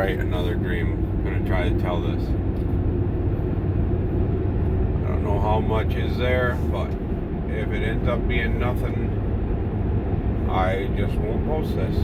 Alright, another dream. I'm gonna try to tell this. I don't know how much is there, but if it ends up being nothing, I just won't post this.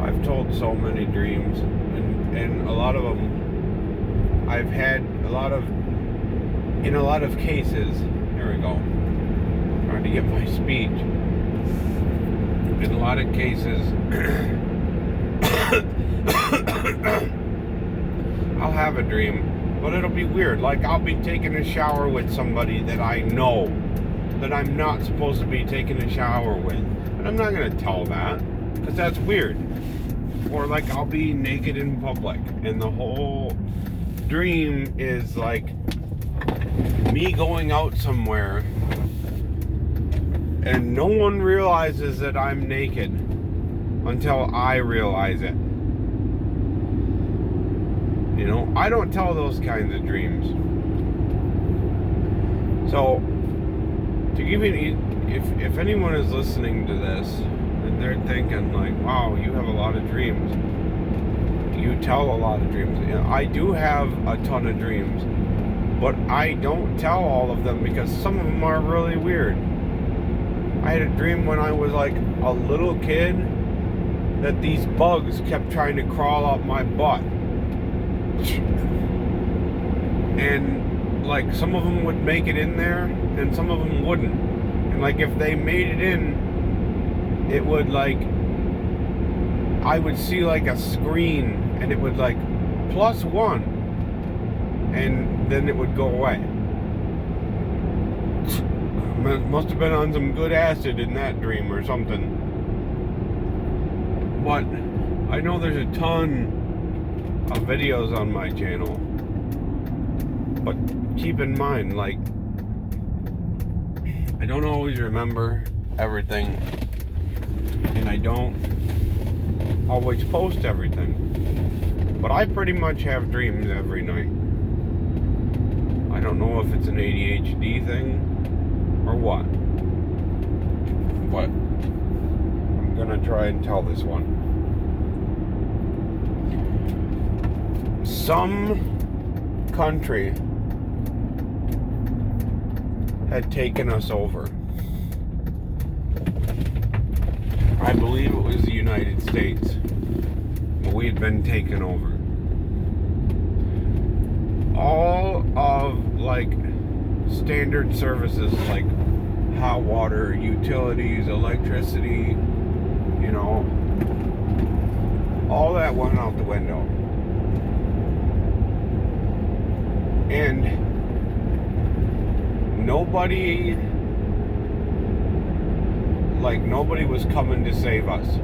I've told so many dreams, and a lot of them I've had in a lot of cases. Here we go. Trying to get my speech. In a lot of cases, I'll have a dream, but it'll be weird. Like, I'll be taking a shower with somebody that I know that I'm not supposed to be taking a shower with. And I'm not going to tell that, because that's weird. Or, like, I'll be naked in public, and the whole dream is, like, me going out somewhere, and no one realizes that I'm naked until I realize it. You know, I don't tell those kinds of dreams. So, to give you, if anyone is listening to this and they're thinking like, wow, you have a lot of dreams. You tell a lot of dreams. You know, I do have a ton of dreams, but I don't tell all of them because some of them are really weird. I had a dream when I was like a little kid that these bugs kept trying to crawl up my butt. And like some of them would make it in there and some of them wouldn't. And like if they made it in, it would like, I would see like a screen and it would like +1 and then it would go away. Must have been on some good acid in that dream or something. But I know there's a ton of videos on my channel. But keep in mind, like, I don't always remember everything. And I don't always post everything. But I pretty much have dreams every night. I don't know if it's an ADHD thing or what, but I'm gonna try and tell this one. Some country had taken us over. I believe it was the United States, but we had been taken over. All of like standard services like hot water, utilities, electricity, you know, all that went out the window. And nobody was coming to save us.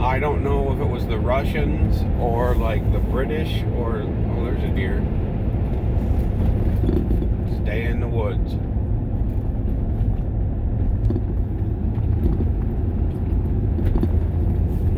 I don't know if it was the Russians or like the British or, oh, there's a deer. Stay in the woods.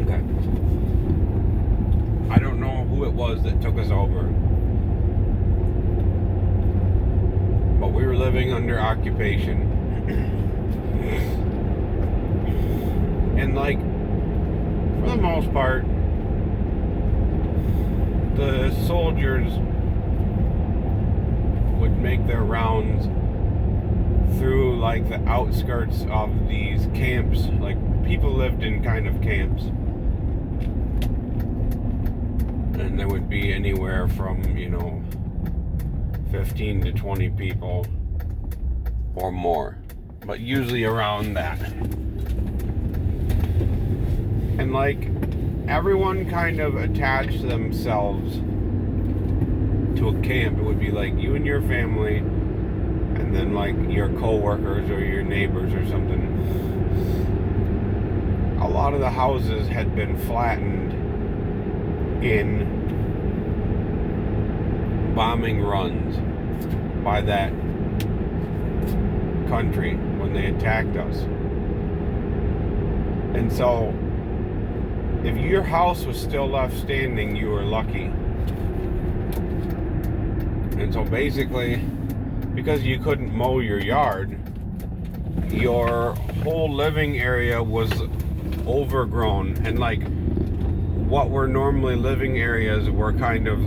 Okay. I don't know who it was that took us over. But we were living under occupation. And like, for the most part, the soldiers would make their rounds through like the outskirts of these camps. Like, people lived in kind of camps. And there would be anywhere from, 15 to 20 people or more. But usually around that. And like, everyone kind of attached themselves to a camp. It would be like you and your family, and then like your co-workers or your neighbors or something. A lot of the houses had been flattened in bombing runs by that country when they attacked us. And so if your house was still left standing, you were lucky. And so basically, because you couldn't mow your yard, your whole living area was overgrown, and like what were normally living areas were kind of,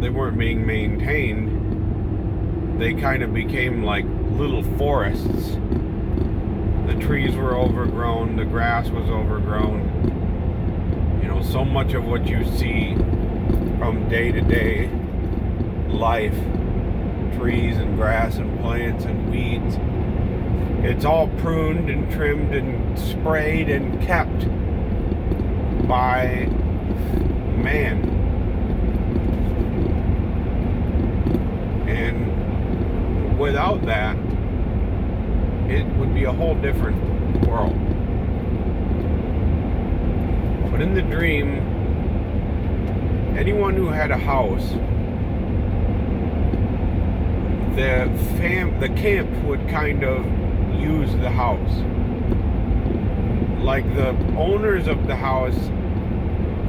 they weren't being maintained. They kind of became like little forests. The trees were overgrown, the grass was overgrown. So much of what you see from day to day life, trees and grass and plants and weeds, it's all pruned and trimmed and sprayed and kept by man. And without that, it would be a whole different world. But in the dream, anyone who had a house, the camp would kind of use the house. Like the owners of the house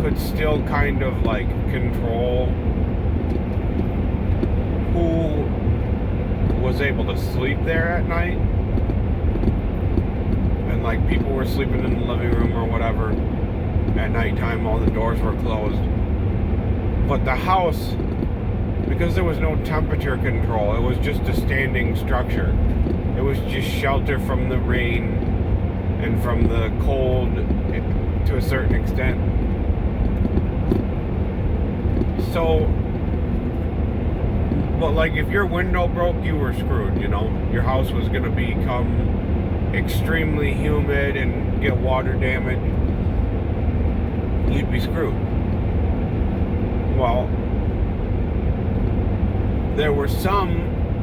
could still kind of like control who was able to sleep there at night. And like people were sleeping in the living room or whatever at nighttime, all the doors were closed. But the house, because there was no temperature control, it was just a standing structure. It was just shelter from the rain and from the cold to a certain extent. So, but like if your window broke, you were screwed, Your house was going to become extremely humid and get water damage. You'd be screwed. Well, there were some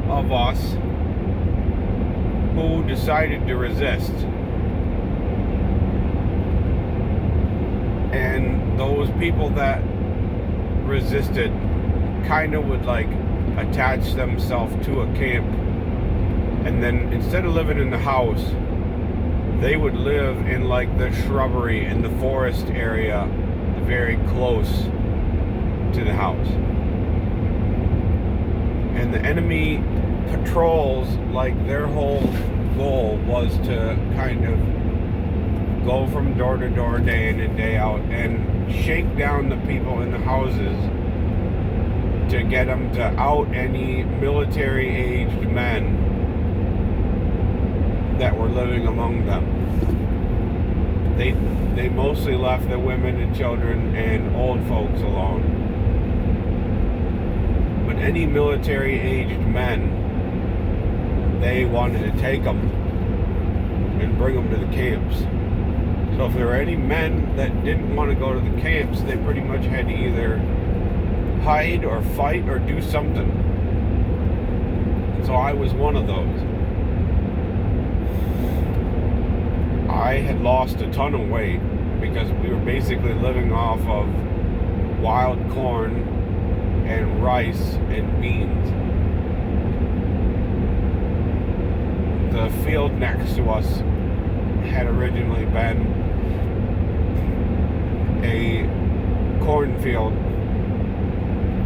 of us who decided to resist. And those people that resisted kind of would like attach themselves to a camp, and then instead of living in the house, they would live in like the shrubbery in the forest area very close to the house. And the enemy patrols, like their whole goal was to kind of go from door to door, day in and day out, and shake down the people in the houses to get them to out any military-aged men that were living among them. They mostly left the women and children and old folks alone. But any military-aged men, they wanted to take them and bring them to the camps. So if there were any men that didn't want to go to the camps, they pretty much had to either hide or fight or do something. And so I was one of those. I had lost a ton of weight because we were basically living off of wild corn and rice and beans. The field next to us had originally been a cornfield,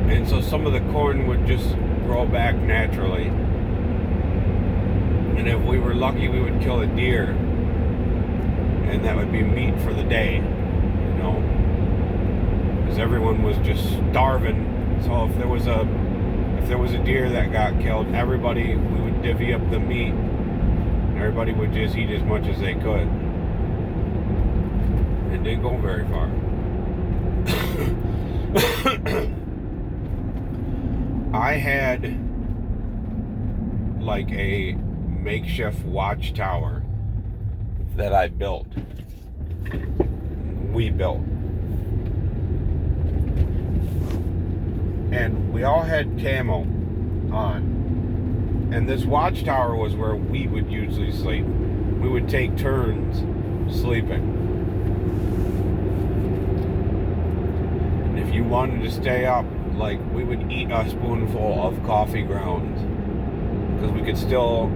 and so some of the corn would just grow back naturally, and if we were lucky we would kill a deer, and that would be meat for the day, because everyone was just starving. So if there was a deer that got killed, we would divvy up the meat. Everybody would just eat as much as they could. It didn't go very far. I had like a makeshift watchtower that I built. We built. And we all had camo on. And this watchtower was where we would usually sleep. We would take turns sleeping. And if you wanted to stay up, like, we would eat a spoonful of coffee grounds. Because we could still,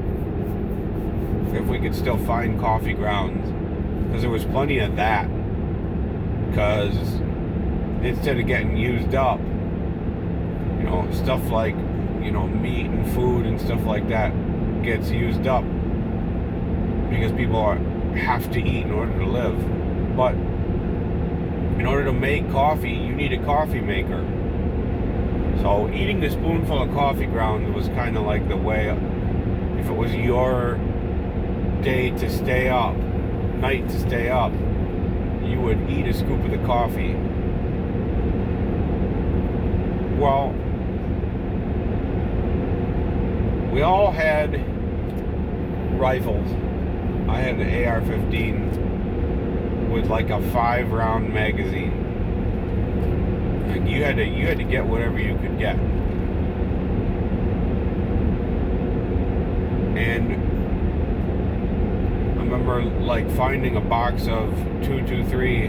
if we could still find coffee grounds. Because there was plenty of that. Because instead of getting used up, stuff like, meat and food and stuff like that gets used up. because have to eat in order to live. But in order to make coffee, you need a coffee maker. So eating a spoonful of coffee grounds was kind of like the way, if it was your day to stay up, night to stay up, you would eat a scoop of the coffee. Well, we all had rifles. I had an AR-15 with like a 5-round magazine. Like you had to get whatever you could get. And I remember like finding a box of 223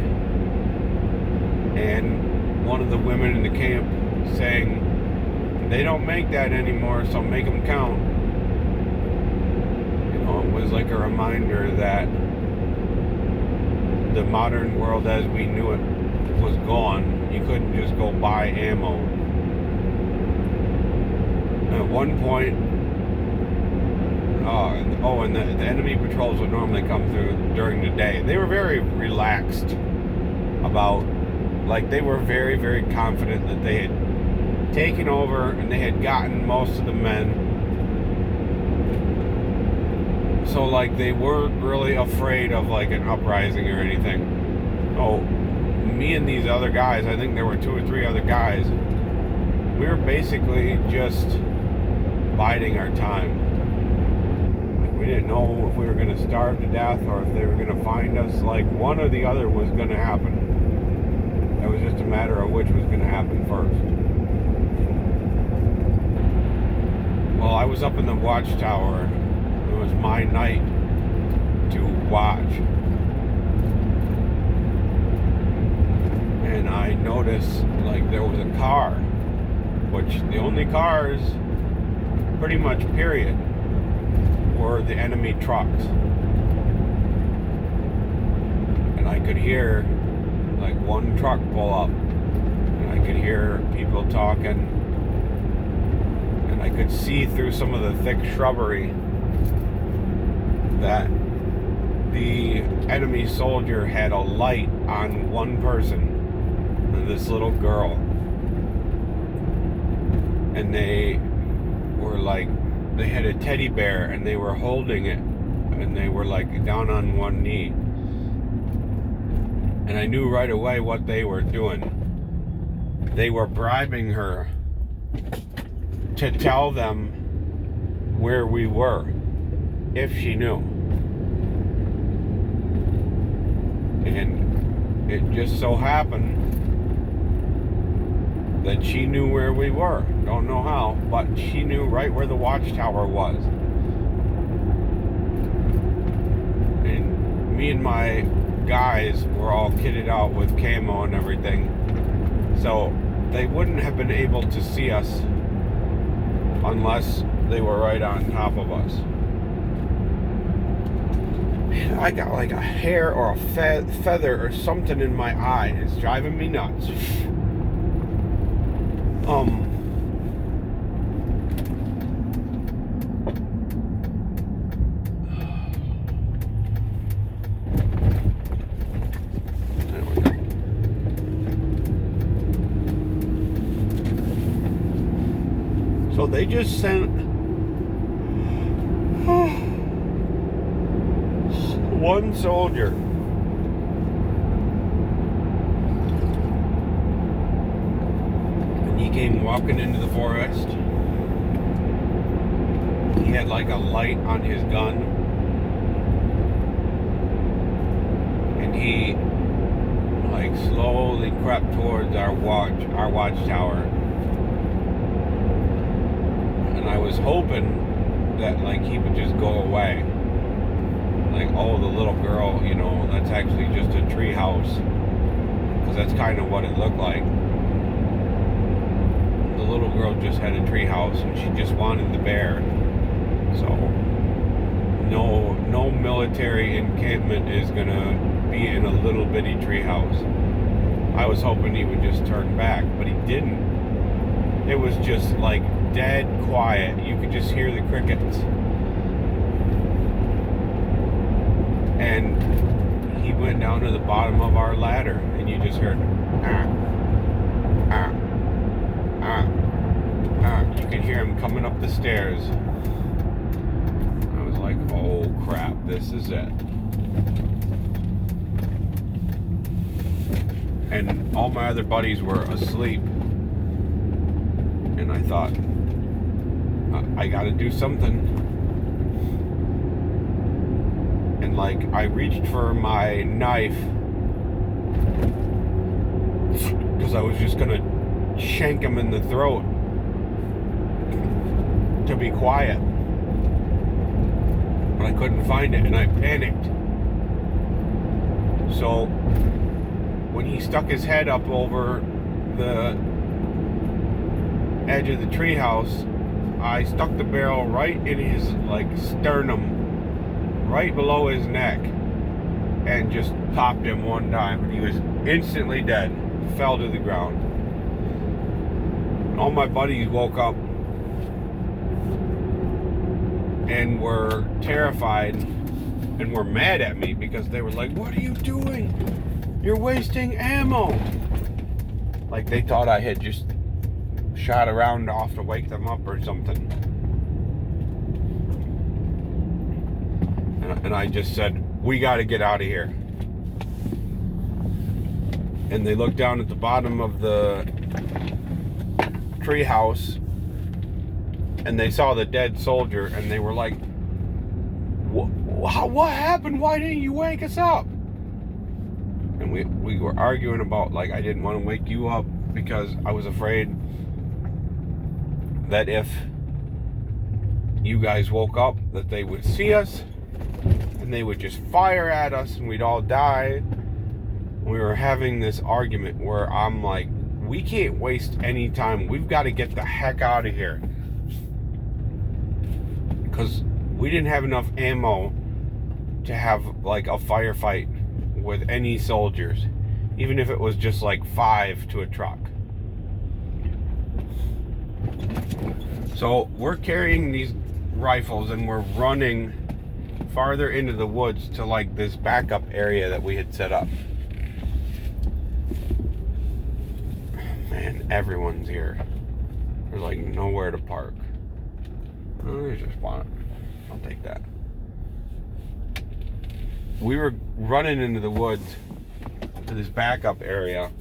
and one of the women in the camp saying, "They don't make that anymore, so make them count." You know, it was like a reminder that the modern world as we knew it was gone. You couldn't just go buy ammo. At one point, and the enemy patrols would normally come through during the day. They were very relaxed about, like, they were very, very confident that they had taken over and they had gotten most of the men. So, like, they weren't really afraid of, like, an uprising or anything. Oh, me and these other guys, I think there were 2 or 3 other guys, we were basically just biding our time. Like, we didn't know if we were going to starve to death or if they were going to find us. Like, one or the other was going to happen. It was just a matter of which was going to happen first. Well, I was up in the watchtower. It was my night to watch. And I noticed, like, there was a car, which the only cars, pretty much period, were the enemy trucks. And I could hear, like, one truck pull up, and I could hear people talking, and I could see through some of the thick shrubbery that the enemy soldier had a light on one person, this little girl, and they were like, they had a teddy bear and they were holding it and they were like down on one knee, and I knew right away what they were doing. They were bribing her to tell them where we were if she knew. And it just so happened that she knew where we were. Don't know how, but she knew right where the watchtower was. And me and my guys were all kitted out with camo and everything, so they wouldn't have been able to see us unless they were right on top of us. Man, I got like a hair or a feather or something in my eye. It's driving me nuts. So they just sent one soldier. And he came walking into the forest. He had like a light on his gun. And he like slowly crept towards our watchtower. And I was hoping that like he would just go away. Like, oh, the little girl, you know, that's actually just a tree house. Because that's kind of what it looked like. The little girl just had a tree house and she just wanted the bear. So no military encampment is gonna be in a little bitty tree house. I was hoping he would just turn back, but he didn't. It was just like dead quiet. You could just hear the crickets. and he went down to the bottom of our ladder, and you just heard, you could hear him coming up the stairs. I was like, oh crap, this is it. And all my other buddies were asleep. And I thought, I gotta do something. And like, I reached for my knife because I was just gonna shank him in the throat to be quiet. But I couldn't find it, and I panicked. So when he stuck his head up over the edge of the treehouse, I stuck the barrel right in his like sternum, right below his neck, and just popped him one time, and he was instantly dead, fell to the ground. All my buddies woke up and were terrified and were mad at me because they were like, what are you doing? You're wasting ammo. Like they thought I had just shot around off to wake them up or something. And I just said, we got to get out of here. And they looked down at the bottom of the treehouse and they saw the dead soldier, and they were like, what happened? Why didn't you wake us up? And we were arguing about, like, I didn't want to wake you up because I was afraid that if you guys woke up, that they would see us and they would just fire at us and we'd all die. We were having this argument where I'm like, we can't waste any time. We've got to get the heck out of here. Because we didn't have enough ammo to have like a firefight with any soldiers, even if it was just like 5 to a truck. So we're carrying these rifles and we're running farther into the woods to like this backup area that we had set up. Man, everyone's here. There's like nowhere to park. Oh, there's a spot. I'll take that. We were running into the woods to this backup area,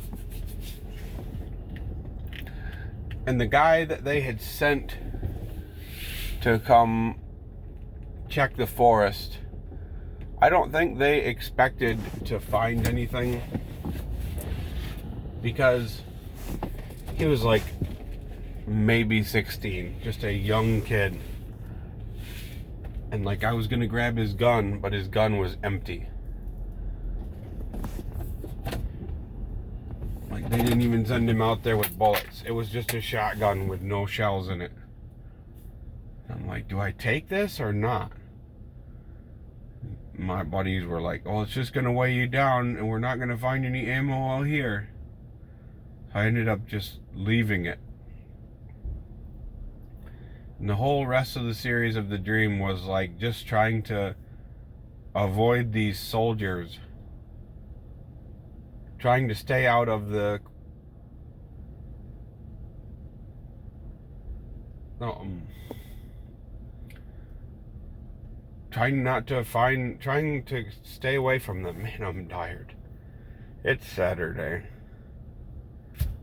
and the guy that they had sent to come check the forest, I don't think they expected to find anything, because he was like maybe 16, just a young kid. And like, I was gonna grab his gun, but his gun was empty. Like, they didn't even send him out there with bullets. It was just a shotgun with no shells in it. I'm like, do I take this or not? My buddies were like, oh, it's just gonna weigh you down and we're not gonna find any ammo out here. I ended up just leaving it. And the whole rest of the series of the dream was like just trying to avoid these soldiers, trying to stay out of the trying to stay away from them. Man, I'm tired. It's Saturday.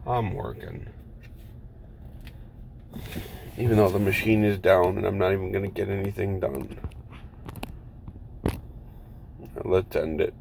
I'm working. Even though the machine is down and I'm not even going to get anything done. Let's end it.